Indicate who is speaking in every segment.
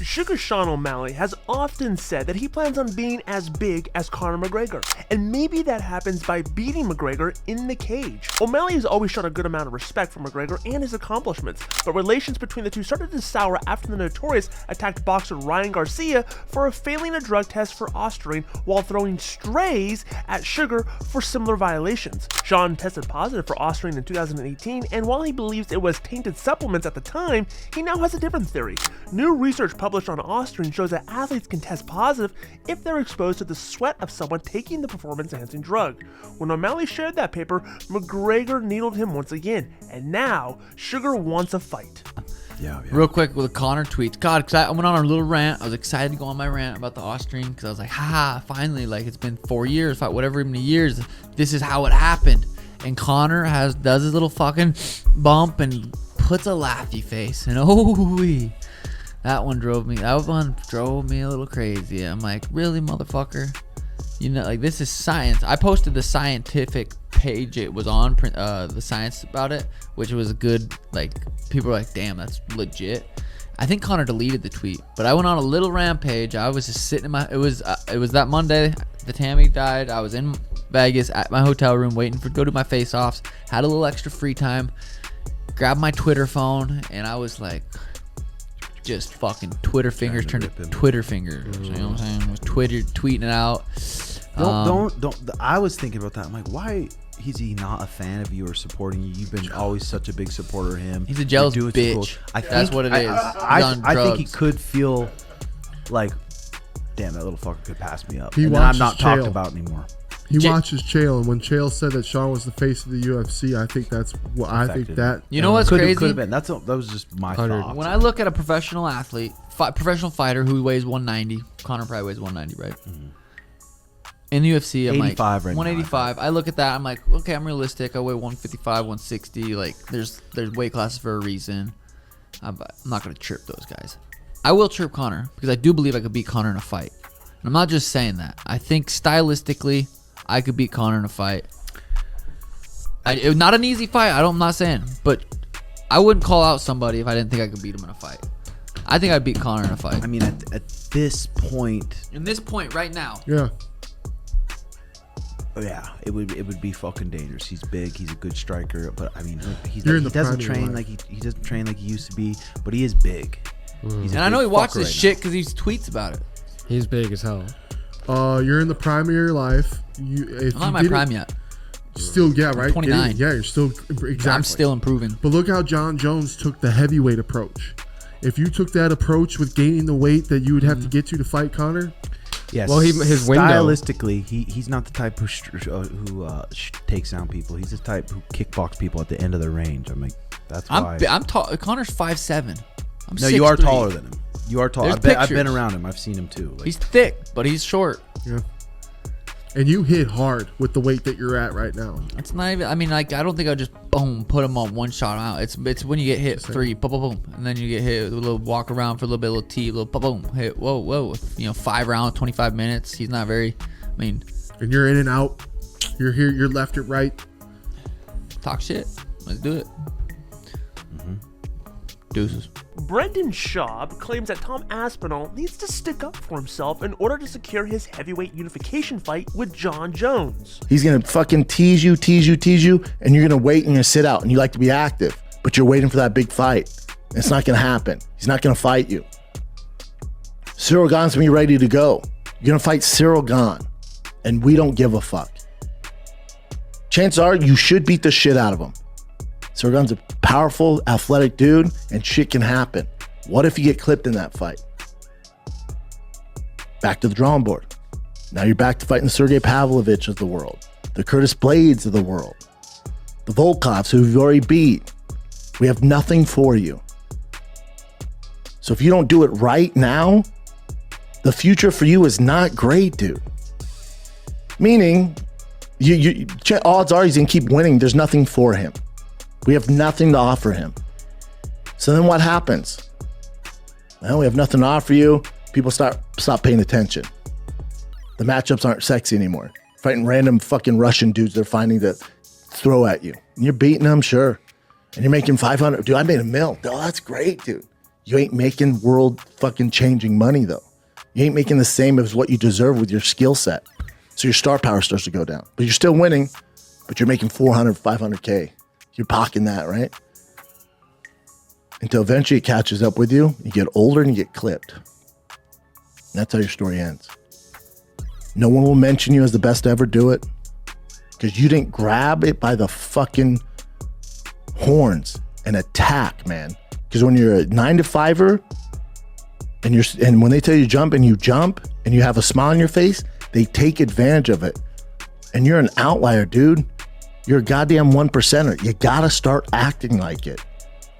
Speaker 1: Sugar Sean O'Malley has often said that he plans on being as big as Conor McGregor, and maybe that happens by beating McGregor in the cage. O'Malley has always shown a good amount of respect for McGregor and his accomplishments, but relations between the two started to sour after the Notorious attacked boxer Ryan Garcia for failing a drug test for Ostarine while throwing strays at Sugar for similar violations. Sean tested positive for Ostarine in 2018, and while he believes it was tainted supplements at the time, he now has a different theory. New research published on Ostarine shows that athletes can test positive if they're exposed to the sweat of someone taking the performance-enhancing drug. When O'Malley shared that paper, McGregor needled him once again, and now Sugar wants a fight.
Speaker 2: Yeah.
Speaker 3: Real quick with the Conor tweets. God, because I went on a little rant. I was excited to go on my rant about the Ostarine because I was like, haha, finally, like it's been 4 years, whatever many years, this is how it happened. And Conor does his little fucking bump and puts a laughy face. And that one drove me a little crazy. I'm like, really, motherfucker? You know, like, this is science. I posted the scientific page it was on, the science about it, which was good. Like, people were like, damn, that's legit. I think Conor deleted the tweet, but I went on a little rampage. I was just sitting in it was that Monday the Tammy died. I was in Vegas at my hotel room waiting to go to my face-offs, had a little extra free time, grabbed my Twitter phone, and I was like, just fucking Twitter fingers turned to Twitter fingers. You know what I'm saying? Was tweeting it out.
Speaker 2: Don't. I was thinking about that. I'm like, why is he not a fan of you or supporting you? You've been always such a big supporter of him.
Speaker 3: He's a jealous bitch. Cool. That's what it is.
Speaker 2: I think he could feel like, damn, that little fucker could pass me up. And I'm not talked about anymore.
Speaker 4: He watches Chael, and when Chael said that Sean was the face of the UFC, I think that's what I think that.
Speaker 3: You know what's crazy?
Speaker 2: Could have been. That was just my thought.
Speaker 3: When I look at a professional athlete, professional fighter who weighs 190, Conor probably weighs 190, right? Mm-hmm. In the UFC, I'm like 185. I look at that, I'm like, okay, I'm realistic. I weigh 155, 160. Like, there's weight classes for a reason. I'm not gonna chirp those guys. I will chirp Conor because I do believe I could beat Conor in a fight. And I'm not just saying that. I think stylistically, I could beat Conor in a fight. It was not an easy fight. I'm not saying, but I wouldn't call out somebody if I didn't think I could beat him in a fight. I think I'd beat Conor in a fight.
Speaker 2: I mean, at this point.
Speaker 3: In this point, right now.
Speaker 4: Yeah.
Speaker 2: Yeah, it would be fucking dangerous. He's big. He's a good striker, but I mean, he doesn't train like he doesn't train like he used to be. But he is big.
Speaker 3: And I know he watches this shit because he tweets about it.
Speaker 5: He's big as hell.
Speaker 4: You're in the prime of your life.
Speaker 3: I'm not in my prime yet.
Speaker 4: Still, yeah, right.
Speaker 3: I'm 29.
Speaker 4: Yeah, you're still exactly.
Speaker 3: I'm still improving.
Speaker 4: But look how John Jones took the heavyweight approach. If you took that approach with gaining the weight that you would have to get to fight Conor.
Speaker 2: Yes.
Speaker 5: Well, his window.
Speaker 2: Stylistically, he's not the type who takes down people. He's the type who kickbox people at the end of their range. I'm like, that's why.
Speaker 3: I'm tall. Connor's 5'7".
Speaker 2: No, you are taller than him. You are tall. I've been around him. I've seen him too. Like,
Speaker 3: he's thick, but he's short.
Speaker 4: Yeah. And you hit hard with the weight that you're at right now.
Speaker 3: It's not even. I mean, like, I don't think I'll just boom put him on one shot out. It's when you get hit 3, boom, boom, boom, and then you get hit with a little walk around for a little bit, a little T, a little boom, boom, hit, whoa. 5 rounds, 25 minutes. He's not very. I mean.
Speaker 4: And you're in and out. You're here. You're left. You're right.
Speaker 3: Talk shit. Let's do it. Deuces.
Speaker 1: Brendan Schaub claims that Tom Aspinall needs to stick up for himself in order to secure his heavyweight unification fight with John Jones.
Speaker 6: He's going to fucking tease you, and you're going to wait and you're going to sit out, and you like to be active, but you're waiting for that big fight. It's not going to happen. He's not going to fight you. Cyril Gane's going to be ready to go. You're going to fight Cyril Gane, and we don't give a fuck. Chances are you should beat the shit out of him. Cyril Gane's a powerful, athletic dude, and shit can happen. What if you get clipped in that fight? Back to the drawing board. Now you're back to fighting the Sergey Pavlovich of the world, the Curtis Blades of the world, the Volkovs who you've already beat. We have nothing for you. So if you don't do it right now, the future for you is not great, dude. Meaning, odds are he's going to keep winning. There's nothing for him. We have nothing to offer him. So then what happens? Well, we have nothing to offer you. People stop paying attention. The matchups aren't sexy anymore. Fighting random fucking Russian dudes they're finding to throw at you. And you're beating them, sure. And you're making 500. Dude, I made $1 million. Oh, that's great, dude. You ain't making world fucking changing money though. You ain't making the same as what you deserve with your skill set. So your star power starts to go down. But you're still winning, but you're making 400, 500K. You're pocketing that, right? Until eventually it catches up with you. You get older and you get clipped. And that's how your story ends. No one will mention you as the best to ever do it because you didn't grab it by the fucking horns and attack, man. Because when you're a 9-to-5er and when they tell you to jump and you have a smile on your face, they take advantage of it. And you're an outlier, dude. You're a goddamn 1%er. You gotta start acting like it.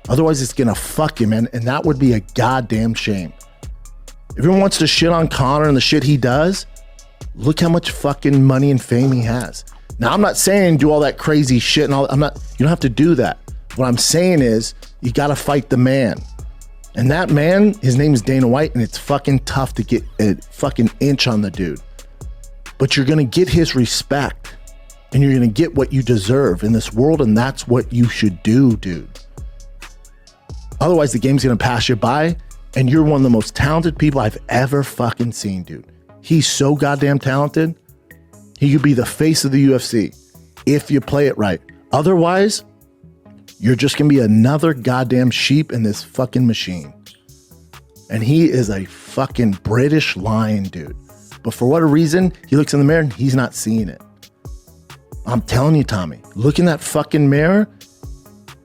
Speaker 6: Otherwise, it's gonna fuck you, man. And that would be a goddamn shame. Everyone wants to shit on Conor and the shit he does. Look how much fucking money and fame he has. Now, I'm not saying do all that crazy shit and all. You don't have to do that. What I'm saying is you gotta fight the man. And that man, his name is Dana White, and it's fucking tough to get a fucking inch on the dude. But you're gonna get his respect. And you're gonna get what you deserve in this world, and that's what you should do, dude. Otherwise, the game's gonna pass you by, and you're one of the most talented people I've ever fucking seen, dude. He's so goddamn talented. He could be the face of the UFC if you play it right. Otherwise, you're just gonna be another goddamn sheep in this fucking machine. And he is a fucking British lion, dude. But for what reason, he looks in the mirror and he's not seeing it. I'm telling you, Tommy, look in that fucking mirror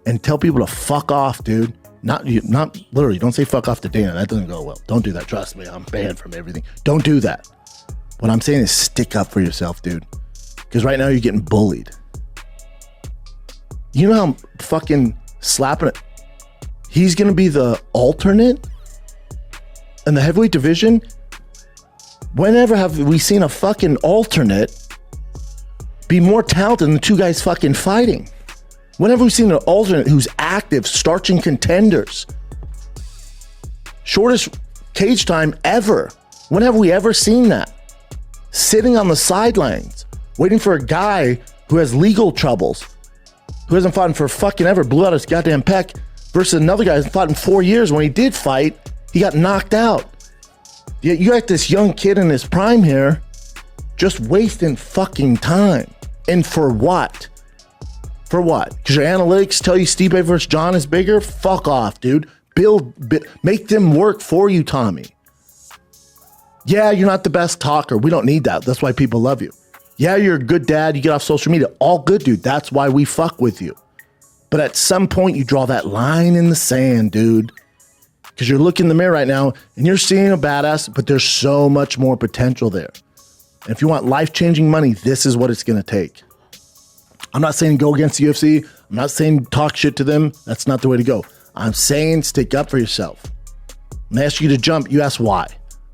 Speaker 6: and tell people to fuck off, dude. Not literally, don't say fuck off to Dana. That doesn't go well. Don't do that. Trust me, I'm banned from everything. Don't do that. What I'm saying is stick up for yourself, dude. Because right now you're getting bullied. You know how I'm fucking slapping it? He's going to be the alternate in the heavyweight division. Whenever have we seen a fucking alternate be more talented than the two guys fucking fighting? Whenever we've seen an alternate who's active, starching contenders, shortest cage time ever. When have we ever seen that? Sitting on the sidelines, waiting for a guy who has legal troubles, who hasn't fought in for fucking ever, blew out his goddamn pec, versus another guy who's fought in 4 years. When he did fight, he got knocked out. You got this young kid in his prime here, just wasting fucking time. And for what? For what? Because your analytics tell you Stipe versus John is bigger? Fuck off, dude. Make them work for you, Tommy. Yeah, you're not the best talker. We don't need that. That's why people love you. Yeah, you're a good dad. You get off social media. All good, dude. That's why we fuck with you. But at some point, you draw that line in the sand, dude. Because you're looking in the mirror right now, and you're seeing a badass, but there's so much more potential there. And if you want life-changing money, this is what it's going to take. I'm not saying go against the UFC. I'm not saying talk shit to them. That's not the way to go. I'm saying stick up for yourself. When they ask you to jump, you ask why.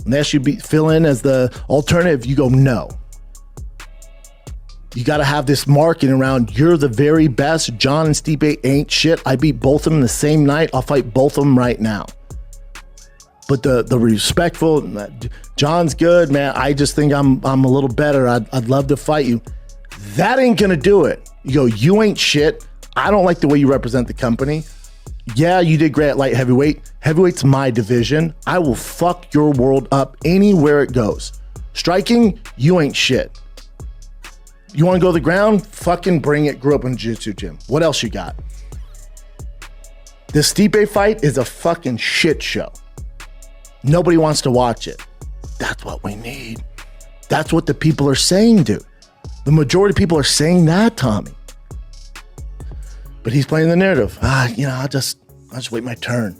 Speaker 6: When they ask you to fill in as the alternative, you go no. You got to have this marketing around you're the very best. John and Stipe ain't shit. I beat both of them the same night. I'll fight both of them right now. But the respectful, John's good, man. I just think I'm a little better. I'd love to fight you. That ain't gonna do it. You go, you ain't shit. I don't like the way you represent the company. Yeah, you did great at light heavyweight. Heavyweight's my division. I will fuck your world up anywhere it goes. Striking, you ain't shit. You wanna go to the ground? Fucking bring it. Grew up in a jiu-jitsu gym. What else you got? The Stipe fight is a fucking shit show. Nobody wants to watch it. That's what we need. That's what the people are saying, dude. The majority of people are saying that, Tommy. But he's playing the narrative. I'll just wait my turn.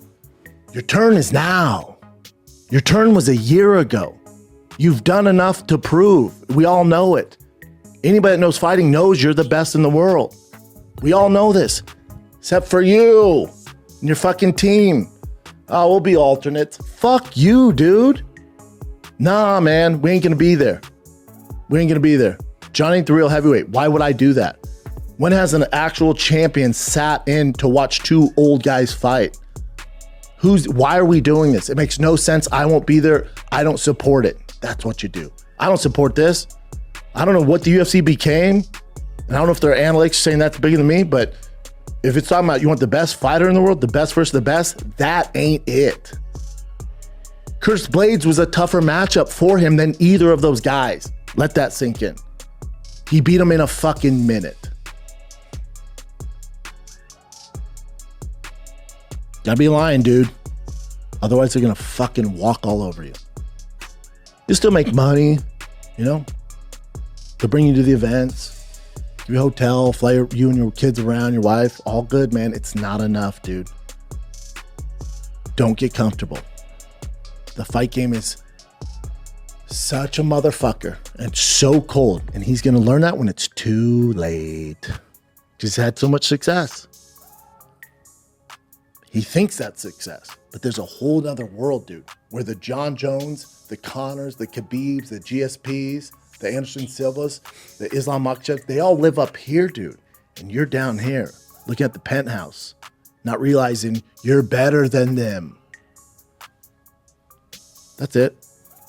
Speaker 6: Your turn is now. Your turn was a year ago. You've done enough to prove. We all know it. Anybody that knows fighting knows you're the best in the world. We all know this. Except for you and your fucking team. Oh, we'll be alternates. Fuck you, dude. Nah, man, we ain't gonna be there. We ain't gonna be there. John ain't the real heavyweight. Why would I do that? When has an actual champion sat in to watch two old guys fight? Why are we doing this? It makes no sense. I won't be there. I don't support it. That's what you do. I don't support this. I don't know what the UFC became. And I don't know if their analytics saying that's bigger than me, but If it's talking about you want the best fighter in the world, the best versus the best, that ain't it. Curtis Blades was a tougher matchup for him than either of those guys. Let that sink in. He beat him in a fucking minute. Gotta be lying, dude. Otherwise, they're gonna fucking walk all over you. You still make money, you know? They'll bring you to the events, give you a hotel, fly you and your kids around, your wife, all good, man. It's not enough, dude. Don't get comfortable. The fight game is such a motherfucker and so cold, and he's gonna learn that when it's too late. He's had so much success. He thinks that's success, but there's a whole nother world, dude, where the John Jones, the Conors, the Khabibs, the GSPs, the Anderson Silvas, the Islam Makhachev, they all live up here, dude. And you're down here, looking at the penthouse, not realizing you're better than them. That's it.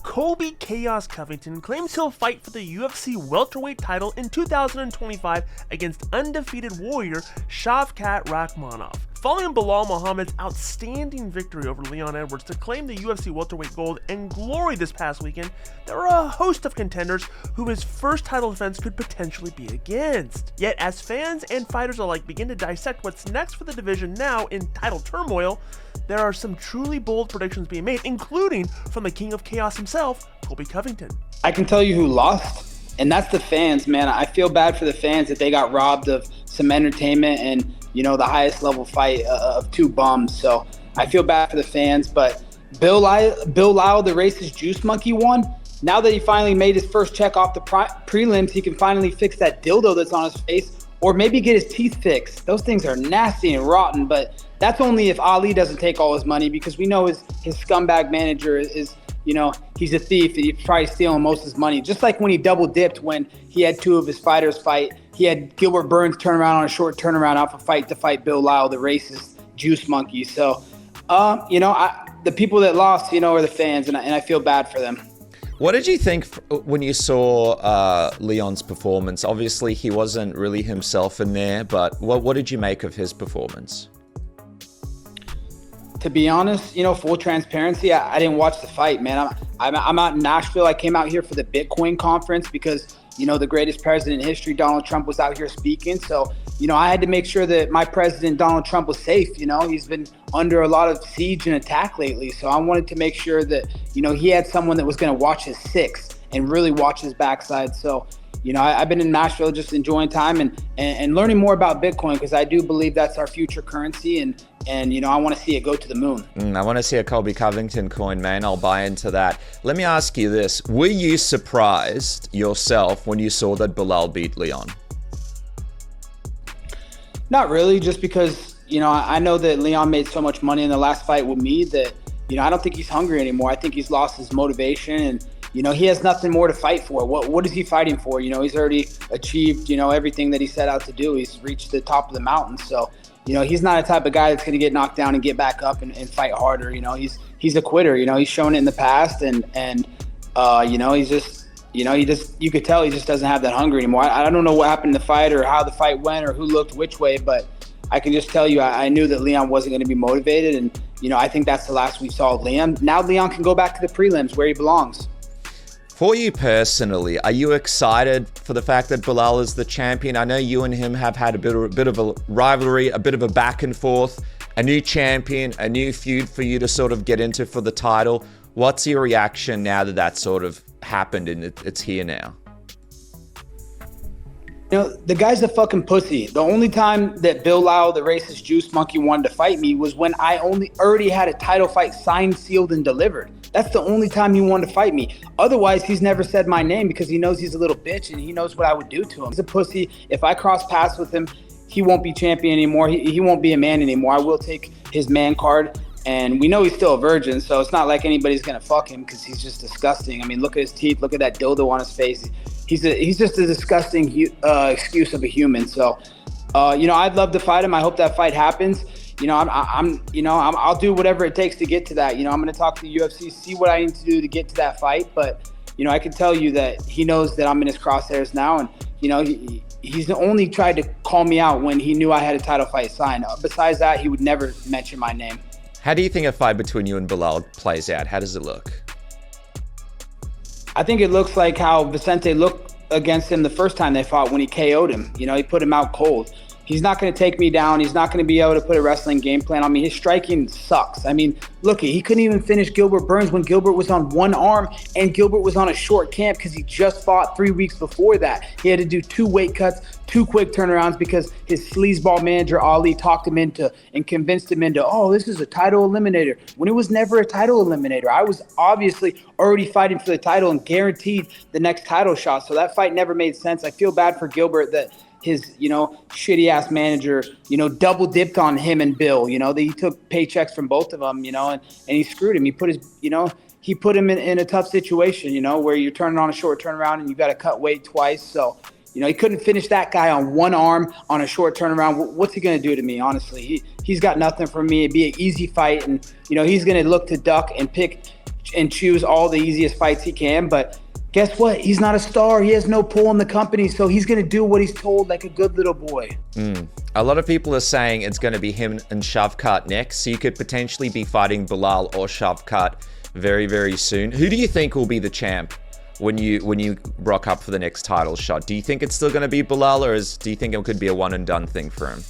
Speaker 1: Colby Chaos Covington claims he'll fight for the UFC welterweight title in 2025 against undefeated warrior Shavkat Rakhmonov. Following Bilal Muhammad's outstanding victory over Leon Edwards to claim the UFC welterweight gold and glory this past weekend, there are a host of contenders who his first title defense could potentially be against. Yet as fans and fighters alike begin to dissect what's next for the division now in title turmoil, there are some truly bold predictions being made, including from the King of Chaos himself, Colby Covington.
Speaker 7: I can tell you who lost, and that's the fans, man. I feel bad for the fans that they got robbed of some entertainment and, you know, the highest level fight of two bums. So I feel bad for the fans, but Bill Lyle, the racist juice monkey, won. Now that he finally made his first check off the prelims, he can finally fix that dildo that's on his face, or maybe get his teeth fixed. Those things are nasty and rotten, but that's only if Ali doesn't take all his money, because we know his scumbag manager is, you know, he's a thief and he's probably stealing most of his money. Just like when he double dipped when he had two of his fighters fight. He had Gilbert Burns turn around on a short turnaround off a fight to fight Bill Lyle, the racist juice monkey. So, you know, the people that lost, you know, are the fans, and I feel bad for them.
Speaker 8: What did you think when you saw Leon's performance? Obviously, he wasn't really himself in there, but what did you make of his performance?
Speaker 7: To be honest, you know, full transparency, I didn't watch the fight, man. I'm out in Nashville. I came out here for the Bitcoin conference because, you know, the greatest president in history, Donald Trump, was out here speaking. So, you know, I had to make sure that my president, Donald Trump, was safe. You know, he's been under a lot of siege and attack lately. So I wanted to make sure that, you know, he had someone that was going to watch his six and really watch his backside. So, you know, I've been in Nashville just enjoying time and learning more about Bitcoin, because I do believe that's our future currency. And you know, I want to see it go to the moon.
Speaker 8: I want to see a Colby Covington coin, man. I'll buy into that. Let me ask you this. Were you surprised yourself when you saw that Bilal beat Leon?
Speaker 7: Not really, just because, you know, I know that Leon made so much money in the last fight with me that, you know, I don't think he's hungry anymore. I think he's lost his motivation, and, you know, he has nothing more to fight for. What is he fighting for? You know, he's already achieved, you know, everything that he set out to do. He's reached the top of the mountain. So, you know, he's not a type of guy that's going to get knocked down and get back up and fight harder. You know, he's a quitter. You know, he's shown it in the past, and you know, he's just, you know, you could tell he just doesn't have that hunger anymore. I don't know what happened in the fight or how the fight went or who looked which way, but I can just tell you, I knew that Leon wasn't going to be motivated, and, you know, I think that's the last we saw of Leon. Now Leon can go back to the prelims where he belongs.
Speaker 8: For you personally, are you excited for the fact that Bilal is the champion? I know you and him have had a bit of a rivalry, a bit of a back and forth, a new champion, a new feud for you to sort of get into for the title. What's your reaction now that that sort of happened and it's here now?
Speaker 7: You know, the guy's a fucking pussy. The only time that Bill Lyle, the racist juice monkey, wanted to fight me was when I already had a title fight signed, sealed, and delivered. That's the only time he wanted to fight me. Otherwise, he's never said my name because he knows he's a little bitch and he knows what I would do to him. He's a pussy. If I cross paths with him, he won't be champion anymore. He won't be a man anymore. I will take his man card. And we know he's still a virgin, so it's not like anybody's going to fuck him because he's just disgusting. I mean, look at his teeth. Look at that dildo on his face. He's just a disgusting excuse of a human. So, you know, I'd love to fight him. I hope that fight happens. You know, I'll do whatever it takes to get to that. You know, I'm going to talk to the UFC, see what I need to do to get to that fight. But, you know, I can tell you that he knows that I'm in his crosshairs now, and, you know, he's only tried to call me out when he knew I had a title fight signed. Besides that, he would never mention my name.
Speaker 8: How do you think a fight between you and Bilal plays out? How does it look?
Speaker 7: I think it looks like how Vicente looked against him the first time they fought when he KO'd him. You know, he put him out cold. He's not going to take me down. He's not going to be able to put a wrestling game plan on me. His striking sucks. I mean, look, he couldn't even finish Gilbert Burns when Gilbert was on one arm and Gilbert was on a short camp because he just fought 3 weeks before that. He had to do 2 weight cuts, 2 quick turnarounds because his sleazeball manager, Ali, talked him into and convinced him into, oh, this is a title eliminator, when it was never a title eliminator. I was obviously already fighting for the title and guaranteed the next title shot. So that fight never made sense. I feel bad for Gilbert that his, you know, shitty ass manager, you know, double dipped on him and Bill. You know, he took paychecks from both of them, you know, and he screwed him. He put his, you know, he put him in a tough situation, you know, where you're turning on a short turnaround and you got to cut weight twice. So, you know, he couldn't finish that guy on one arm on a short turnaround. What's he going to do to me, honestly? He's got nothing for me. It'd be an easy fight. And, you know, he's going to look to duck and pick and choose all the easiest fights he can. But guess what? He's not a star. He has no pull in the company, so he's going to do what he's told like a good little boy.
Speaker 8: A lot of people are saying it's going to be him and Shavkat next, so you could potentially be fighting Bilal or Shavkat very, very soon. Who do you think will be the champ when you rock up for the next title shot? Do you think it's still going to be Bilal, or do you think it could be a one and done thing for him?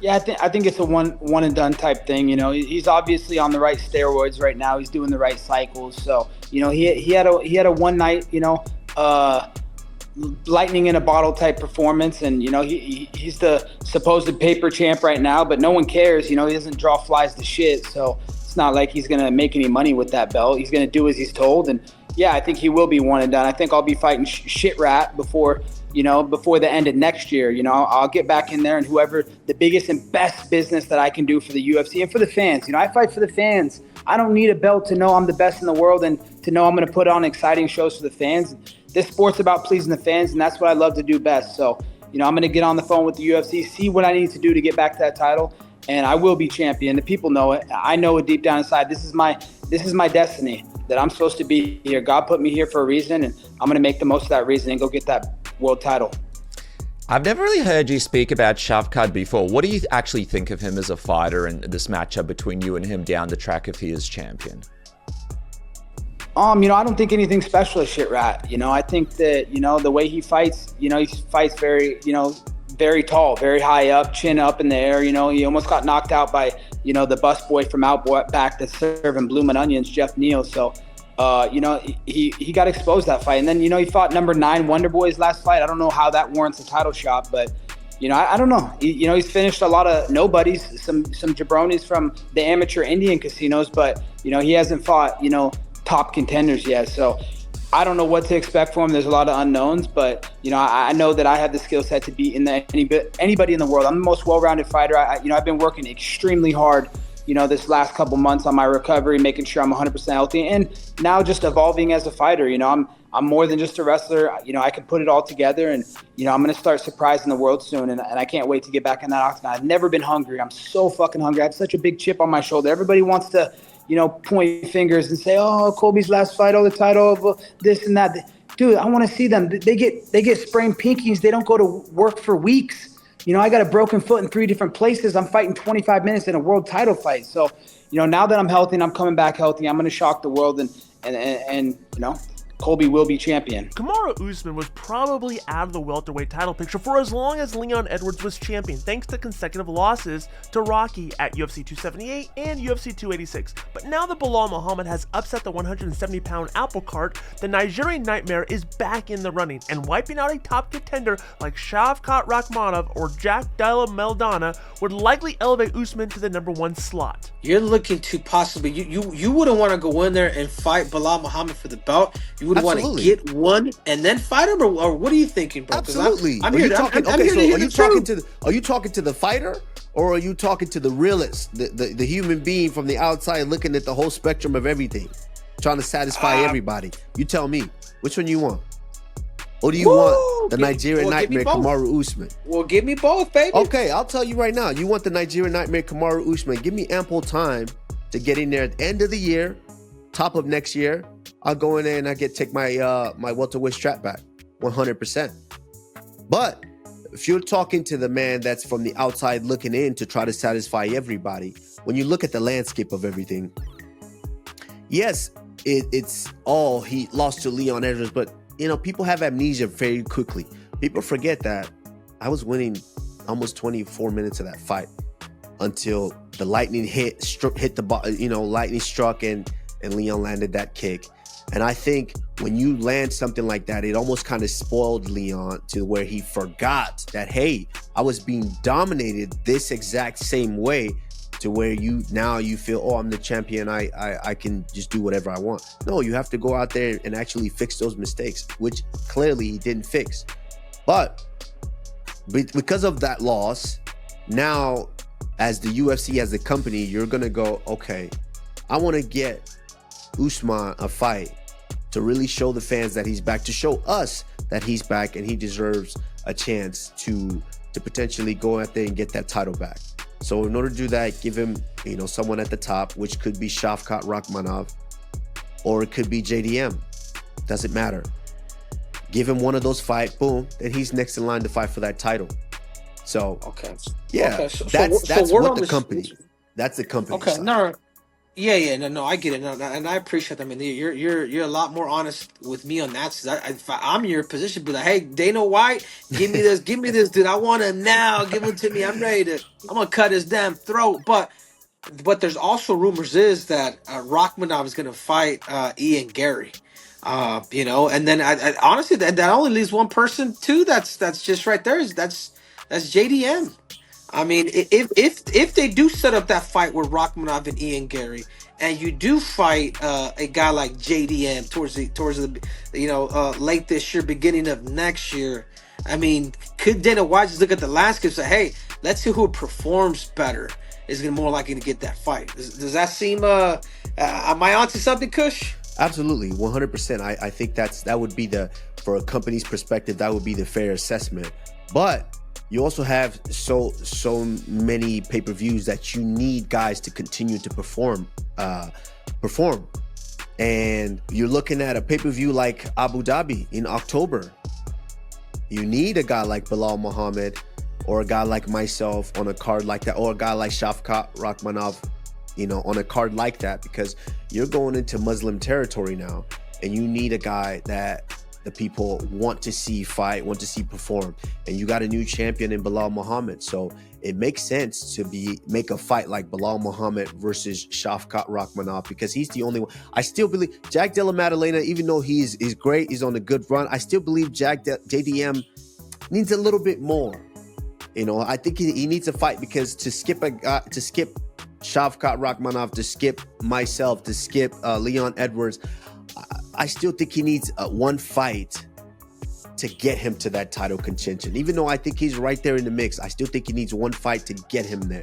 Speaker 7: Yeah, I think it's a one and done type thing. You know, he's obviously on the right steroids right now. He's doing the right cycles. So, you know, he had a one night, you know, lightning in a bottle type performance. And, you know, he's the supposed paper champ right now, but no one cares. You know, he doesn't draw flies to shit. So it's not like he's going to make any money with that belt. He's going to do as he's told. And yeah, I think he will be one and done. I think I'll be fighting shit rat before the end of next year. You know, I'll get back in there, and whoever the biggest and best business that I can do for the UFC and for the fans. You know, I fight for the fans. I don't need a belt to know I'm the best in the world and to know I'm going to put on exciting shows for the fans. This sport's about pleasing the fans, and that's what I love to do best. So, you know, I'm going to get on the phone with the UFC, see what I need to do to get back to that title, and I will be champion. The people know it. I know it deep down inside. This is my destiny, that I'm supposed to be here. God put me here for a reason, and I'm going to make the most of that reason and go get that world title.
Speaker 8: I've never really heard you speak about Shavkat before. What do you actually think of him as a fighter and this matchup between you and him down the track if he is champion?
Speaker 7: You know, I don't think anything special is shit rat. You know, I think that, you know, the way he fights, you know, he fights very, you know, very tall, very high up, chin up in the air. You know, he almost got knocked out by, you know, the busboy from out back that's serving bloomin' onions, Jeff Neal. So, you know, he got exposed that fight. And then, you know, he fought number 9 Wonder Boy's last fight. I don't know how that warrants a title shot, but, you know, I don't know. You know, he's finished a lot of nobodies, some jabronis from the amateur Indian casinos, but, you know, he hasn't fought, you know, top contenders yet. So I don't know what to expect from him. There's a lot of unknowns, but, you know, I know that I have the skill set to beat anybody in the world. I'm the most well-rounded fighter. You know, I've been working extremely hard, you know, this last couple months on my recovery, making sure I'm 100% healthy, and now just evolving as a fighter. You know, I'm more than just a wrestler. You know, I can put it all together, and, you know, I'm going to start surprising the world soon, and I can't wait to get back in that octagon. I've never been hungry. I'm so fucking hungry. I have such a big chip on my shoulder. Everybody wants to, you know, point fingers and say, oh, Colby's last fight, oh, the title, this and that. Dude, I want to see them. They get sprained pinkies. They don't go to work for weeks. You know, I got a broken foot in 3 different places. I'm fighting 25 minutes in a world title fight. So, you know, now that I'm healthy and I'm coming back healthy, I'm going to shock the world and you know, Colby will be champion.
Speaker 1: Kamaru Usman was probably out of the welterweight title picture for as long as Leon Edwards was champion, thanks to consecutive losses to Rocky at UFC 278 and UFC 286. But now that Belal Muhammad has upset the 170-pound apple cart, the Nigerian Nightmare is back in the running, and wiping out a top contender like Shavkat Rakhmonov or Jack Della Maradona would likely elevate Usman to the #1 slot.
Speaker 9: You're looking to possibly, you wouldn't want to go in there and fight Belal Muhammad for the belt. You would want to get one and then fight him, or what are you thinking, bro?
Speaker 10: Absolutely.
Speaker 9: I'm here to
Speaker 10: Are you talking to the fighter, or are you talking to the realist, the human being from the outside looking at the whole spectrum of everything, trying to satisfy everybody? You tell me, which one you want? Or do you want the Nigerian Nightmare, Kamaru Usman?
Speaker 9: Well, give me both, baby.
Speaker 10: Okay, I'll tell you right now. You want the Nigerian Nightmare, Kamaru Usman. Give me ample time to get in there at the end of the year, top of next year. I'll go in there and take my my welterweight strap back. 100%. But if you're talking to the man that's from the outside looking in to try to satisfy everybody, when you look at the landscape of everything, yes, it's all he lost to Leon Edwards, but people have amnesia very quickly. People forget that I was winning almost 24 minutes of that fight until the lightning hit the lightning struck and Leon landed that kick. And I think when you land something like that, it almost kind of spoiled Leon to where he forgot that, hey, I was being dominated this exact same way, to where you feel, oh, I'm the champion, I can just do whatever I want. No, you have to go out there and actually fix those mistakes, which clearly he didn't fix. But because of that loss, now as the UFC, as a company, you're gonna go, okay, I want to get Usman a fight to really show the fans that he's back, to show us that he's back and he deserves a chance to potentially go out there and get that title back. So in order to do that, give him, someone at the top, which could be Shavkat Rakhmonov, or it could be JDM. Doesn't matter. Give him one of those fights, boom, then he's next in line to fight for that title. So,
Speaker 9: okay.
Speaker 10: Yeah,
Speaker 9: okay.
Speaker 10: That's what the company. That's the company.
Speaker 9: Okay,
Speaker 10: side.
Speaker 9: no. Yeah, no, I get it, and I appreciate that. I mean, you're a lot more honest with me on that. So if I'm in your position, be like, hey, Dana White, give me this, dude. I want him now. Give it to me. I'm gonna cut his damn throat. But there's also rumors is that Rakhmonov is gonna fight Ian Gary. And then I honestly that only leaves one person too. That's just right there. That's JDM. I mean, if they do set up that fight with Rakhmonov and Ian Gary, and you do fight a guy like JDM towards the late this year, beginning of next year, I mean, could Dana White just look at the landscape and say, hey, let's see who performs better is going to more likely to get that fight? Does that seem? Am I onto something, Kush?
Speaker 10: Absolutely, 100%. I think that would be for a company's perspective, that would be the fair assessment. But you also have so many pay-per-views that you need guys to continue to perform. And you're looking at a pay-per-view like Abu Dhabi in October. You need a guy like Belal Muhammad, or a guy like myself on a card like that, or a guy like Shavkat Rakhmonov, on a card like that, because you're going into Muslim territory now, and you need a guy that the people want to see fight, want to see perform. And you got a new champion in Belal Muhammad. So it makes sense to make a fight like Belal Muhammad versus Shavkat Rakhmonov, because he's the only one. I still believe Jack Della Maddalena, even though he's great, he's on a good run, I still believe JDM needs a little bit more. I think he needs a fight, because to skip Shavkat Rakhmonov, to skip myself, to skip Leon Edwards, I still think he needs one fight to get him to that title contention. Even though I think he's right there in the mix, I still think he needs one fight to get him there.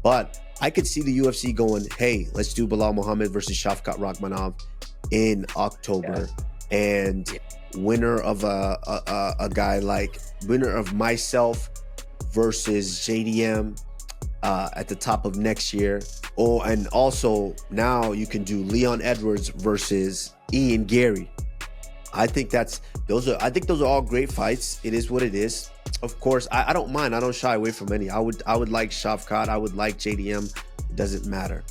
Speaker 10: But I could see the UFC going, hey, let's do Belal Muhammad versus Shavkat Rakhmonov in October. Yeah. And winner of a guy like, winner of myself versus JDM at the top of next year. And also now you can do Leon Edwards versus Ian Gary. I think those are all great fights. It is what it is. Of course, I don't mind. I don't shy away from any. I would like Shavkat. I would like JDM. It doesn't matter.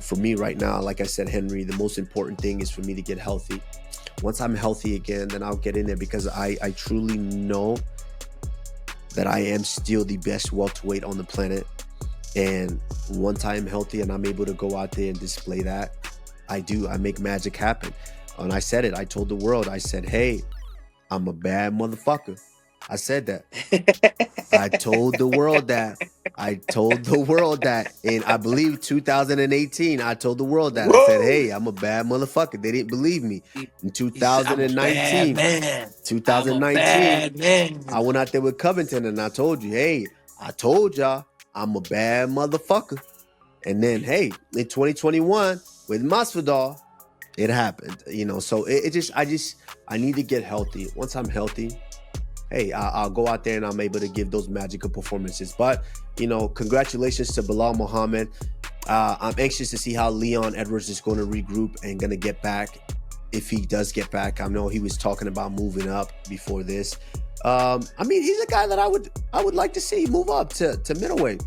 Speaker 10: For me right now, like I said, Henry, the most important thing is for me to get healthy. Once I'm healthy again, then I'll get in there, because I truly know that I am still the best welterweight on the planet. And once I am healthy and I'm able to go out there and display that, I make magic happen. And I said it. I told the world, I said, hey, I'm a bad motherfucker. I said that. I told the world that. And I believe 2018, I told the world that. Whoa. I said, hey, I'm a bad motherfucker. They didn't believe me. In 2019, I went out there with Covington and I told you, hey, I told y'all I'm a bad motherfucker. And then, hey, in 2021 with Masvidal, it happened. So I need to get healthy. Once I'm healthy, hey, I'll go out there and I'm able to give those magical performances. But, congratulations to Belal Muhammad. I'm anxious to see how Leon Edwards is going to regroup and going to get back if he does get back. I know he was talking about moving up before this. I mean, he's a guy that I would like to see move up to middleweight.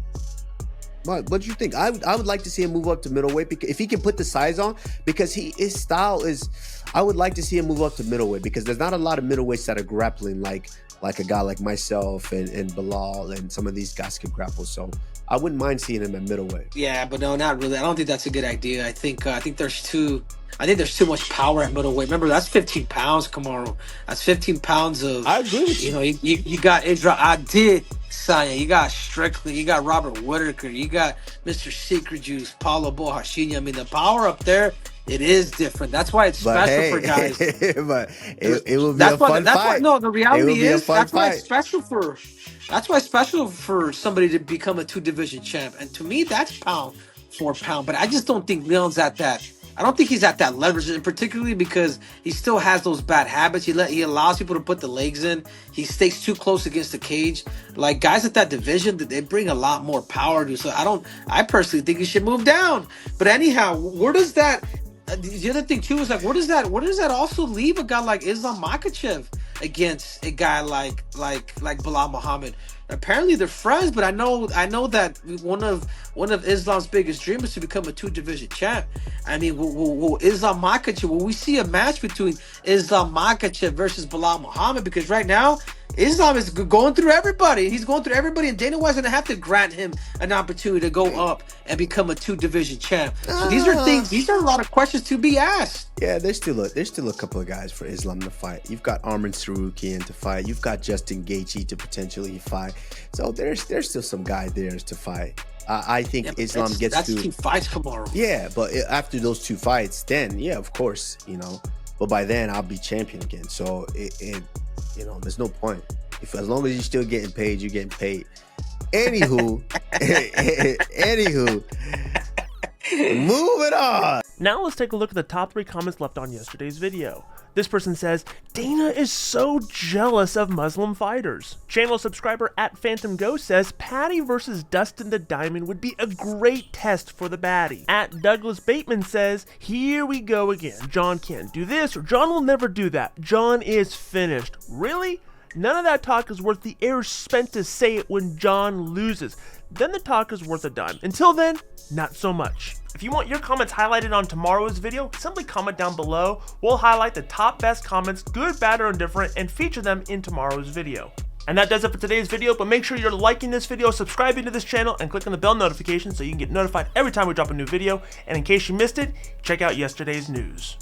Speaker 10: What do you think? I would like to see him move up to middleweight because if he can put the size on, because his style is. I would like to see him move up to middleweight because there's not a lot of middleweights that are grappling like a guy like myself and Bilal and some of these guys could grapple. So I wouldn't mind seeing him at middleweight.
Speaker 9: Yeah, but no, not really. I don't think that's a good idea. I think there's too much power at middleweight. Remember, that's 15 pounds, Kamaru. That's 15 pounds of.
Speaker 10: I agree with you.
Speaker 9: You got Idra Adid, Sanya. You got Strickland. You got Robert Whitaker. You got Mr. Secret Juice, Paulo Bohashini. I mean, the power up there. It is different. That's why it's special for guys.
Speaker 10: But it will be a fun fight.
Speaker 9: No, the reality is that's why it's special for somebody to become a 2-division champ. And to me, that's pound for pound. But I just don't think Leon's at that. I don't think he's at that leverage, and particularly because he still has those bad habits. He allows people to put the legs in. He stays too close against the cage. Like guys at that division, they bring a lot more power to. So I personally think he should move down. But anyhow, where does that? The other thing too is like, where does that also leave a guy like Islam Makhachev against a guy like Bilal Muhammad? Apparently they're friends, but I know that one of Islam's biggest dreams is to become a 2-division champ. I mean, will Islam Makhachev? Will we see a match between Islam Makhachev versus Bilal Muhammad? Because right now Islam is going through everybody. He's going through everybody, and Dana White's gonna have to grant him an opportunity to go up and become a 2-division champ. So these are a lot of questions to be asked.
Speaker 10: Yeah, there's still a couple of guys for Islam to fight. You've got Arman Sarukian to fight. You've got Justin Gaethje to potentially fight. So there's still some guy there to fight. I think Islam gets
Speaker 9: that's
Speaker 10: to
Speaker 9: 2 fights tomorrow.
Speaker 10: Yeah, but after those 2 fights, then yeah, of course, But by then I'll be champion again. So there's no point. As long as you're still getting paid, you're getting paid. Anywho, moving on.
Speaker 1: Now let's take a look at the top 3 comments left on yesterday's video. This person says, Dana is so jealous of Muslim fighters. Channel subscriber at Phantom Ghost says, Patty versus Dustin the Diamond would be a great test for the baddie. At Douglas Bateman says, here we go again. John can't do this, or John will never do that. John is finished. Really? None of that talk is worth the air spent to say it when John loses. Then the talk is worth a dime. Until then, not so much. If you want your comments highlighted on tomorrow's video, simply comment down below. We'll highlight the top best comments, good, bad, or indifferent, and feature them in tomorrow's video. And that does it for today's video, but make sure you're liking this video, subscribing to this channel, and clicking the bell notification so you can get notified every time we drop a new video. And in case you missed it, check out yesterday's news.